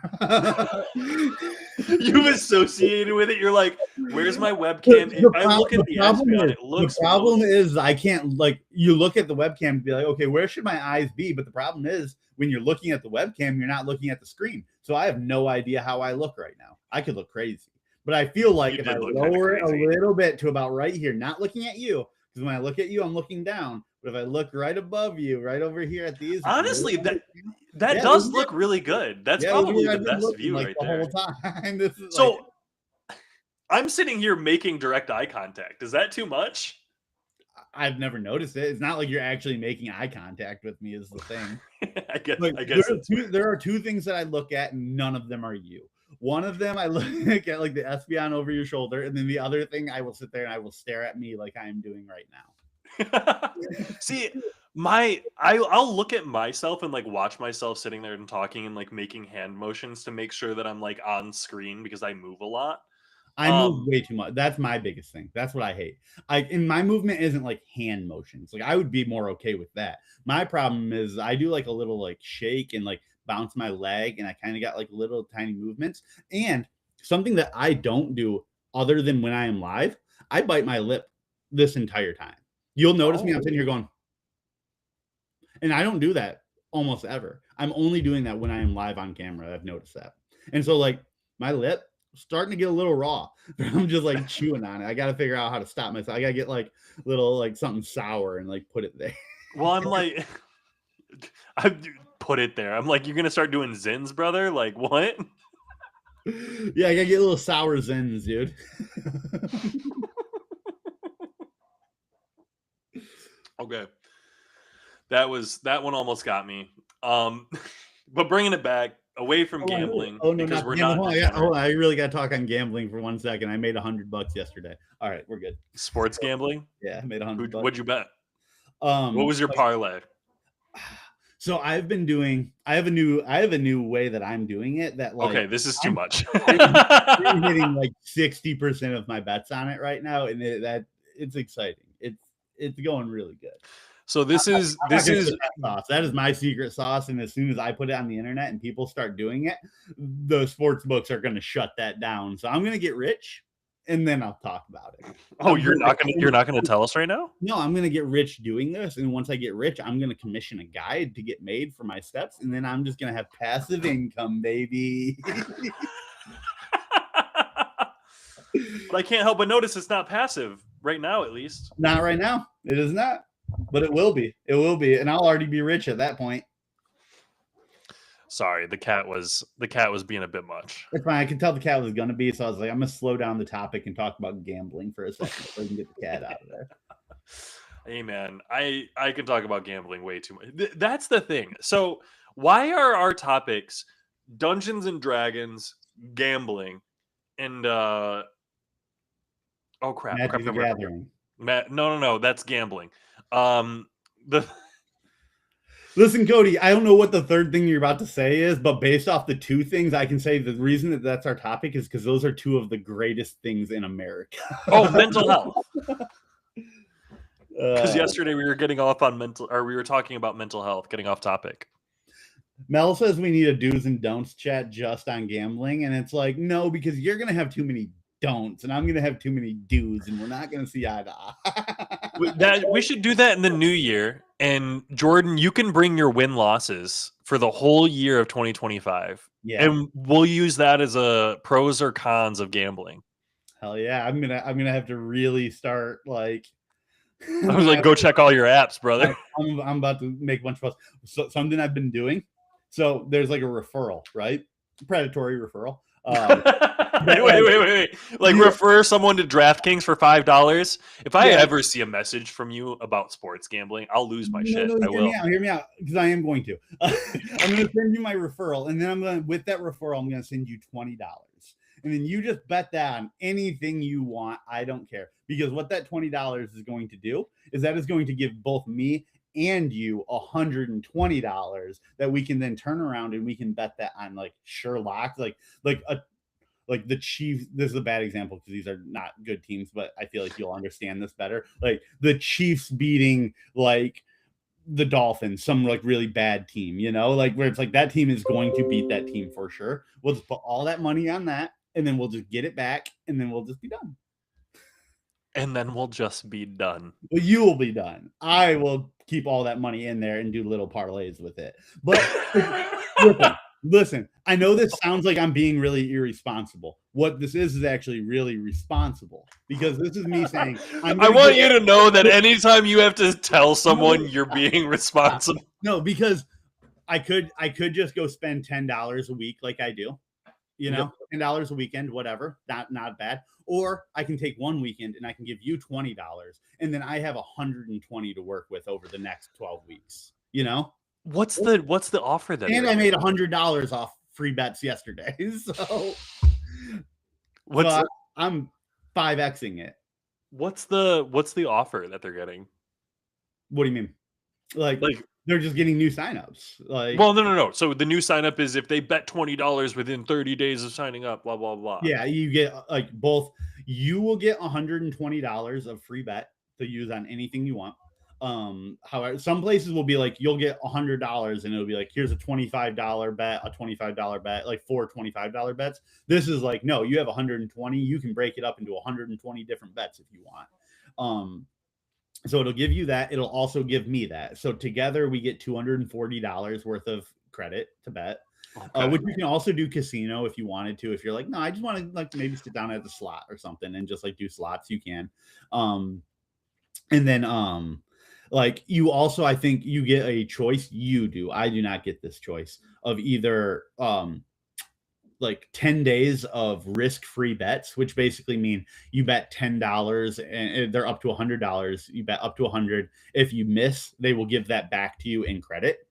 You've associated with it. You're like, where's my webcam? If I look at the Espeon, it looks. The problem is I can't like you look at the webcam and be like, okay, where should my eyes be? But the problem is when you're looking at the webcam, you're not looking at the screen. So I have no idea how I look right now. I could look crazy. But I feel like if I lower it a little bit to about right here, not looking at you, because when I look at you, I'm looking down. But if I look right above you, right over here at these, honestly, that does look really good. That's probably the best view right there. The whole time. This is so I'm sitting here making direct eye contact. Is that too much? I've never noticed it. It's not like you're actually making eye contact with me is the thing. I guess there are two things that I look at and none of them are you. One of them I look at like the Espeon over your shoulder, and then the other thing I will sit there and I will stare at me like I am doing right now. See, I'll look at myself and like watch myself sitting there and talking and like making hand motions to make sure that I'm like on screen because I move a lot. I move way too much. That's my biggest thing. That's what I hate. And my movement isn't like hand motions. Like I would be more okay with that. My problem is I do like a little like shake and like bounce my leg, and I kind of got like little tiny movements. And something that I don't do other than when I am live, I bite my lip this entire time. You'll notice me. I'm sitting here going, and I don't do that almost ever. I'm only doing that when I am live on camera. I've noticed that. And so like my lip starting to get a little raw. I'm just like chewing on it. I got to figure out how to stop myself. I got to get like little like something sour and like put it there. Well, I'm like, I put it there. I'm like, you're gonna start doing zins, brother? Like what? Yeah, I gotta get little sour zins, dude. Okay, that one almost got me. But bringing it back away from gambling, because we're not. I really got to talk on gambling for 1 second. I made $100 yesterday. All right, we're good. Sports gambling? Yeah, I made $100. What'd you bet? What was your parlay? So I've been doing. I have a new way that I'm doing it. That like Okay, this is too much. I'm hitting like 60% of my bets on it right now, and it's exciting. It's going really good. So this is that is my secret sauce, and as soon as I put it on the internet and people start doing it, the sports books are going to shut that down. So I'm going to get rich, and then I'll talk about it. Oh, you're not gonna tell us right now? No, I'm going to get rich doing this, and once I get rich, I'm going to commission a guide to get made for my steps, and then I'm just going to have passive income, baby. But I can't help but notice it's not passive right now, at least. Not right now. It is not. But it will be. It will be, and I'll already be rich at that point. Sorry, the cat was being a bit much. It's fine. I could tell the cat was going to be, so I was like, I'm going to slow down the topic and talk about gambling for a second so we can get the cat out of there. Hey, man, I can talk about gambling way too much. That's the thing. So why are our topics Dungeons and Dragons, gambling, and oh crap, Magic the Gathering. No, that's gambling. Listen, Cody, I don't know what the third thing you're about to say is, but based off the two things, I can say the reason that that's our topic is because those are two of the greatest things in America. Oh, mental health. Because yesterday we were getting off on we were talking about mental health, getting off topic. Mel says we need a do's and don'ts chat just on gambling, and it's like, no, because you're going to have too many don'ts, and I'm going to have too many do's, and we're not going to see eye to eye. We should do that in the new year. And Jordan, you can bring your win-losses for the whole year of 2025. Yeah. And we'll use that as a pros or cons of gambling. Hell yeah. I'm gonna have to really start like I was like, go check all your apps, brother. I'm about to make a bunch of posts. So something I've been doing. So there's like a referral, right? Predatory referral. Wait. Like refer someone to DraftKings for $5. If I ever see a message from you about sports gambling, I'll lose my shit. I will. Hear me out, because I am going to. I'm going to send you my referral, and then with that referral, I'm going to send you $20. And then you just bet that on anything you want. I don't care. Because what that $20 is going to do is that is going to give both me and you $120 that we can then turn around and we can bet that on like Sherlock, like the Chiefs. This is a bad example because these are not good teams, but I feel like you'll understand this better. Like the Chiefs beating like the Dolphins, some like really bad team, you know, like where it's like that team is going to beat that team for sure. We'll just put all that money on that, and then we'll just get it back, and then we'll just be done. And then we'll just be done. Well, you will be done. I will keep all that money in there and do little parlays with it. But listen, I know this sounds like I'm being really irresponsible. What this is actually really responsible, because this is me saying, I want you to know that anytime you have to tell someone you're being responsible. No, because I could just go spend $10 a week like I do. You know, $10 a weekend, whatever, not bad. Or I can take one weekend and I can give you $20, and then I have $120 to work with over the next 12 weeks. You know, what's the offer then? And I made $100 off free bets yesterday, so I'm 5xing it. What's the offer that they're getting? What do you mean? Like they're just getting new signups. Like, well, no. So the new signup is if they bet $20 within 30 days of signing up, blah blah blah. Yeah, you get like both. You will get $120 of free bet to use on anything you want. However, some places will be like you'll get $100 and it'll be like, here's a $25 bet, a $25 bet, like 4 $25 bets. This is like, no, you have 120. You can break it up into 120 different bets if you want. So it'll give you that. It'll also give me that. So together we get $240 worth of credit to bet, which you can also do casino if you wanted to. If you're like, no, I just want to like maybe sit down at the slot or something and just like do slots, you can. And then like you also, I think you get a choice. You do. I do not get this choice of either like 10 days of risk-free bets, which basically mean you bet $10 and they're up to $100. You bet up to 100. If you miss, they will give that back to you in credit.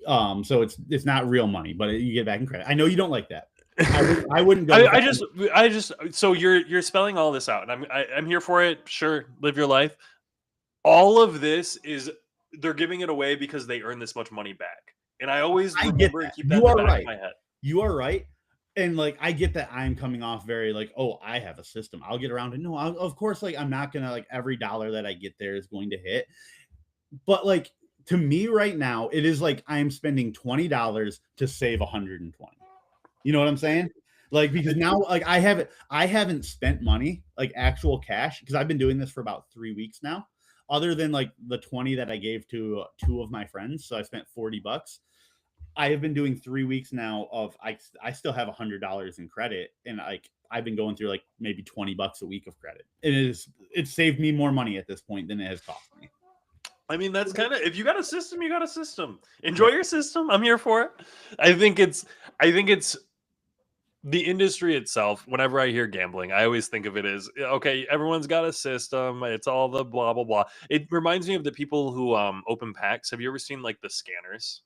So it's not real money, but you get back in credit. I know you don't like that. I wouldn't go. I just so you're spelling all this out, and I'm here for it. Sure, live your life. all of this is they're giving it away because they earn this much money back. And I always I get remember and that. keep that You in the are back of right. my head. You are right. And like I get that I'm coming off very like, oh, I have a system. I'll get around to no, of course, like I'm not gonna like every dollar that I get there is going to hit. But like to me right now, it is like I'm spending $20 to save 120. You know what I'm saying? Like because now like I haven't spent money, like actual cash, because I've been doing this for about 3 weeks now. Other than like the 20 that I gave to two of my friends. So I spent $40. I have been doing 3 weeks now of I still have $100 in credit, and like I've been going through like maybe $20 a week of credit. It's saved me more money at this point than it has cost me. I mean, that's kind of, if you got a system, you got a system. Yeah. Enjoy your system. I'm here for it. I think it's I think it's the industry itself. Whenever I hear gambling, I always think of it as okay, everyone's got a system. It's all the blah blah blah. It reminds me of the people who open packs. Have you ever seen like the scanners?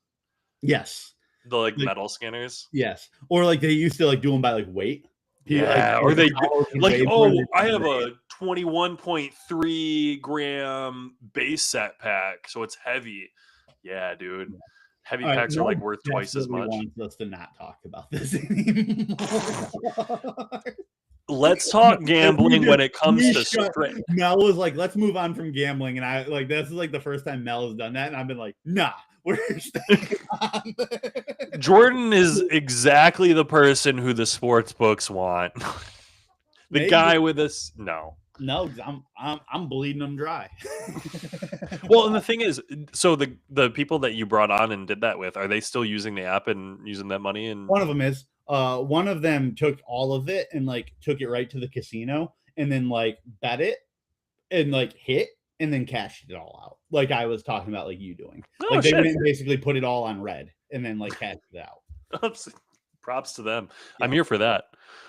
Yes. The like Like metal scanners? yes. Or like they used to like do them by like weight. Yeah, or Like the they dollars would like, weigh more and oh, they I would have weigh. a 21.3 gram base set pack, so it's heavy. Yeah, dude. Yeah. Heavy All right. packs are Mel like worth twice as desperately much. wants us to not talk about this anymore. Let's talk we gambling just when it comes we to shut. straight. Mel was like, "Let's move on from gambling," and I like this is like the first time Mel has done that, and I've been like, "Nah, we're staying on." Jordan is exactly the person who the sports books want. The Maybe guy with this, no. no, 'cause I'm bleeding them dry. Well, and the thing is, so the people that you brought on and did that with, are they still using the app and using that money? And One of them is. One of them took all of it and like took it right to the casino and then like bet it and like hit and then cashed it all out. Like I was talking about, like you doing. oh Like they shit, went and basically put it all on red and then like cashed it out. props to them. I'm Yeah. here for that.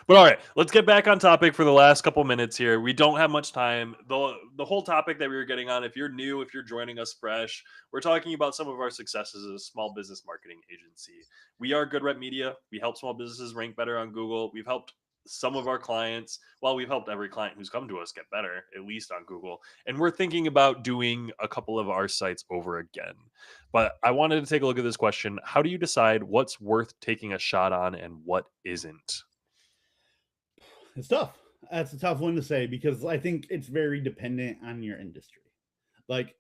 But all right, let's get back on topic for the last couple minutes here. We don't have much time. The whole topic that we were getting on, if you're new, if you're joining us fresh, we're talking about some of our successes as a small business marketing agency. We are Good Rep Media. We help small businesses rank better on Google. We've helped some of our clients, well, we've helped every client who's come to us get better, at least on Google. And we're thinking about doing a couple of our sites over again. But I wanted to take a look at this question. How do you decide what's worth taking a shot on and what isn't? It's tough. That's a tough one to say because I think it's very dependent on your industry. Like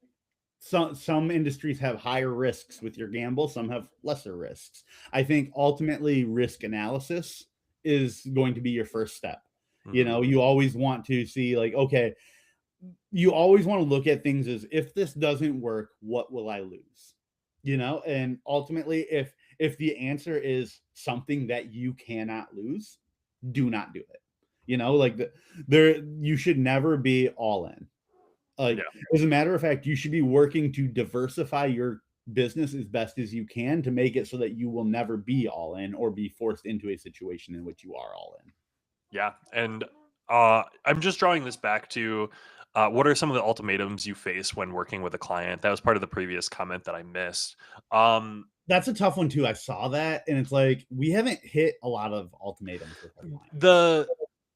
some industries have higher risks with your gamble, some have lesser risks. I think ultimately risk analysis is going to be your first step. Hmm. You always want to see like, okay, you always want to look at things as if this doesn't work, what will I lose? And ultimately if the answer is something that you cannot lose, do not do it. Like there you should never be all in. Yeah. Like, as a matter of fact, you should be working to diversify your business as best as you can to make it so that you will never be all in or be forced into a situation in which you are all in. Yeah. And I'm just drawing this back to what are some of the ultimatums you face when working with a client? That was part of the previous comment that I missed. Um, That's a tough one too. I saw that, and it's like we haven't hit a lot of ultimatums with our clients. the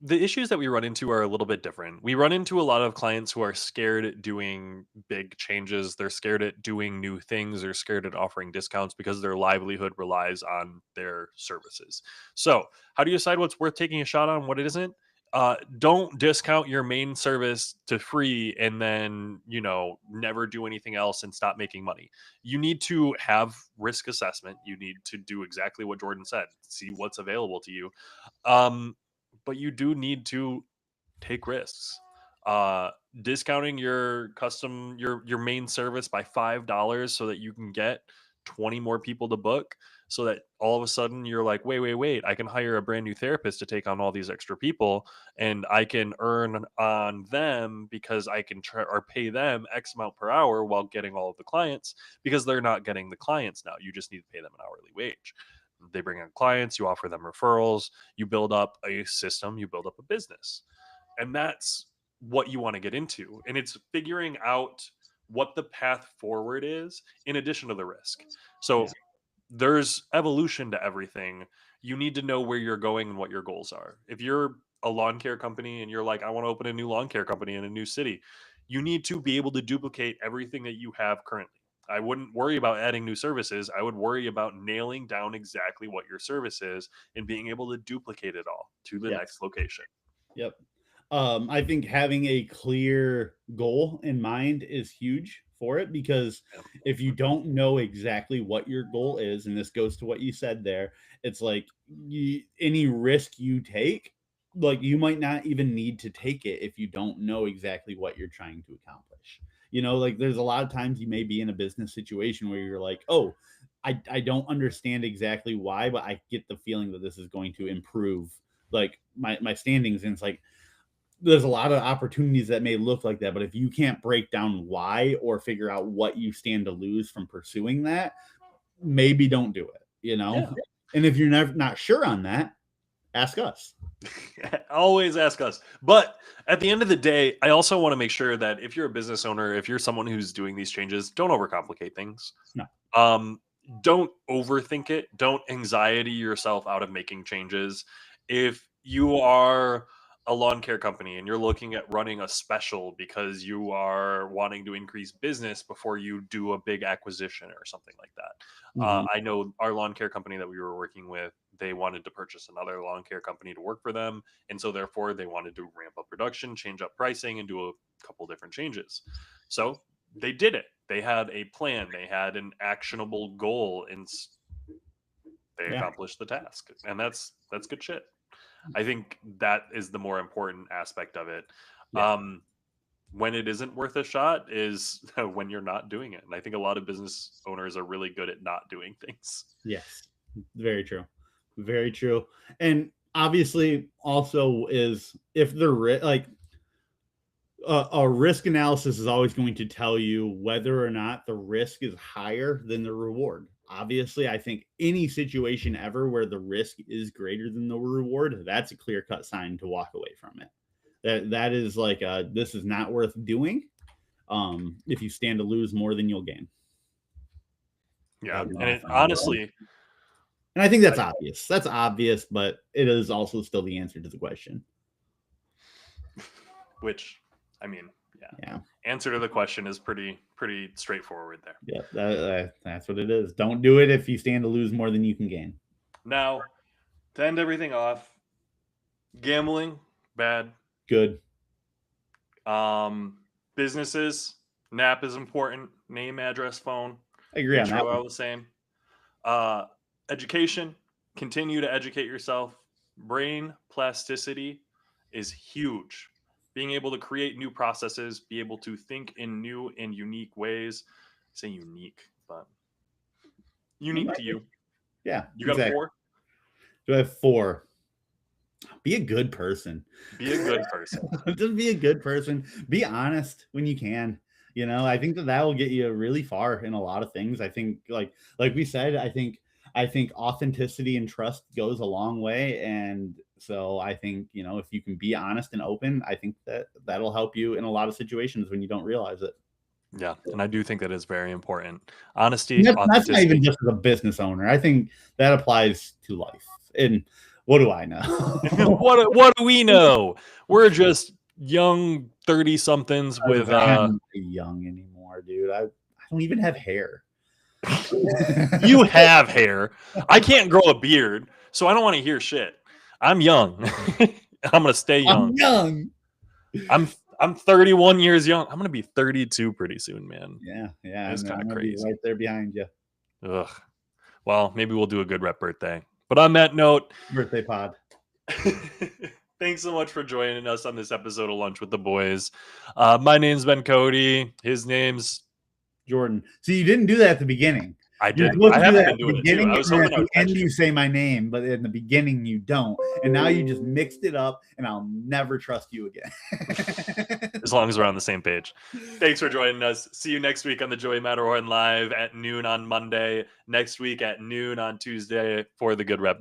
the issues that we run into are a little bit different. We run into a lot of clients who are scared at doing big changes. They're scared at doing new things. They're scared at offering discounts because their livelihood relies on their services. So, how do you decide what's worth taking a shot on, what it isn't? Don't discount your main service to free and then, never do anything else and stop making money. You need to have risk assessment. You need to do exactly what Jordan said, see what's available to you. Um, but you do need to take risks. Uh, Discounting your main service by $5 so that you can get 20 more people to book, so that all of a sudden you're like, wait, I can hire a brand new therapist to take on all these extra people, and I can earn on them because I can try or pay them X amount per hour while getting all of the clients, because they're not getting the clients now. You just need to pay them an hourly wage. They bring in clients, you offer them referrals, you build up a system, you build up a business. And that's what you want to get into. And it's figuring out what the path forward is in addition to the risk. Yeah. So there's evolution to everything. You need to know where you're going and what your goals are. If you're a lawn care company and you're like, I want to open a new lawn care company in a new city, you need to be able to duplicate everything that you have currently. I wouldn't worry about adding new services. I would worry about nailing down exactly what your service is and being able to duplicate it all to the Yes. next location. Yep. I think having a clear goal in mind is huge for it, because if you don't know exactly what your goal is, and this goes to what you said there, it's like any risk you take, like you might not even need to take it if you don't know exactly what you're trying to accomplish. Like there's a lot of times you may be in a business situation where you're like, oh, I don't understand exactly why, but I get the feeling that this is going to improve like my standings. And it's like, there's a lot of opportunities that may look like that, but if you can't break down why or figure out what you stand to lose from pursuing that, maybe don't do it, Yeah. And if you're not sure on that, ask us. Always ask us. But at the end of the day, I also want to make sure that if you're a business owner, if you're someone who's doing these changes, don't overcomplicate things. No. Don't overthink it. Don't anxiety yourself out of making changes. If you are a lawn care company and you're looking at running a special because you are wanting to increase business before you do a big acquisition or something like that. I know our lawn care company that we were working with, they wanted to purchase another lawn care company to work for them. And so therefore they wanted to ramp up production, change up pricing, and do a couple different changes. So they did it. They had a plan. They had an actionable goal, and they accomplished the task. And that's good shit. I think that is the more important aspect of it. Yeah. When it isn't worth a shot is when you're not doing it. And I think a lot of business owners are really good at not doing things. Yes, very true. Very true. And obviously also is if the like a risk analysis is always going to tell you whether or not the risk is higher than the reward. Obviously, I think any situation ever where the risk is greater than the reward, that's a clear-cut sign to walk away from it. That is like this is not worth doing. If you stand to lose more than you'll gain. Yeah, and honestly, and I think that's obvious. That's obvious, but it is also still the answer to the question. Which, I mean, yeah. Answer to the question is pretty straightforward there. Yeah, that's what it is. Don't do it if you stand to lose more than you can gain. Now, to end everything off, gambling, bad. Good. Businesses, NAP is important. Name, address, phone. I agree on that. All the same. Education, continue to educate yourself. Brain plasticity is huge. Being able to create new processes, be able to think in new and unique ways. I say unique, but unique to you. Yeah. You got a 4? Do I have 4? Be a good person. Be a good person. Just be a good person. Be honest when you can. I think that will get you really far in a lot of things. I think like we said, I think authenticity and trust goes a long way. And so I think, if you can be honest and open, I think that'll help you in a lot of situations when you don't realize it. Yeah. And I do think that is very important. Honesty. That's not even just as a business owner. I think that applies to life. And what do I know? What do we know? We're just young 30-somethings with I'm not young anymore, dude. I don't even have hair. You have hair. I can't grow a beard, so I don't want to hear shit. I'm young. I'm gonna stay young. I'm young. I'm 31 years young. I'm gonna be 32 pretty soon, man. Yeah. It's kind of crazy. Right there behind you. Ugh. Well, maybe we'll do a good rep birthday. But on that note, birthday pod. Thanks so much for joining us on this episode of Lunch with the Boys. My name's Ben Cody. His name's Jordan. So you didn't do that at the beginning. I did. I haven't been doing it too. I was hoping at the end you say my name, but in the beginning you don't. And now you just mixed it up, and I'll never trust you again. As long as we're on the same page. Thanks for joining us. See you next week on the Joey Matterhorn Live at noon on Monday. Next week at noon on Tuesday for the Good Rep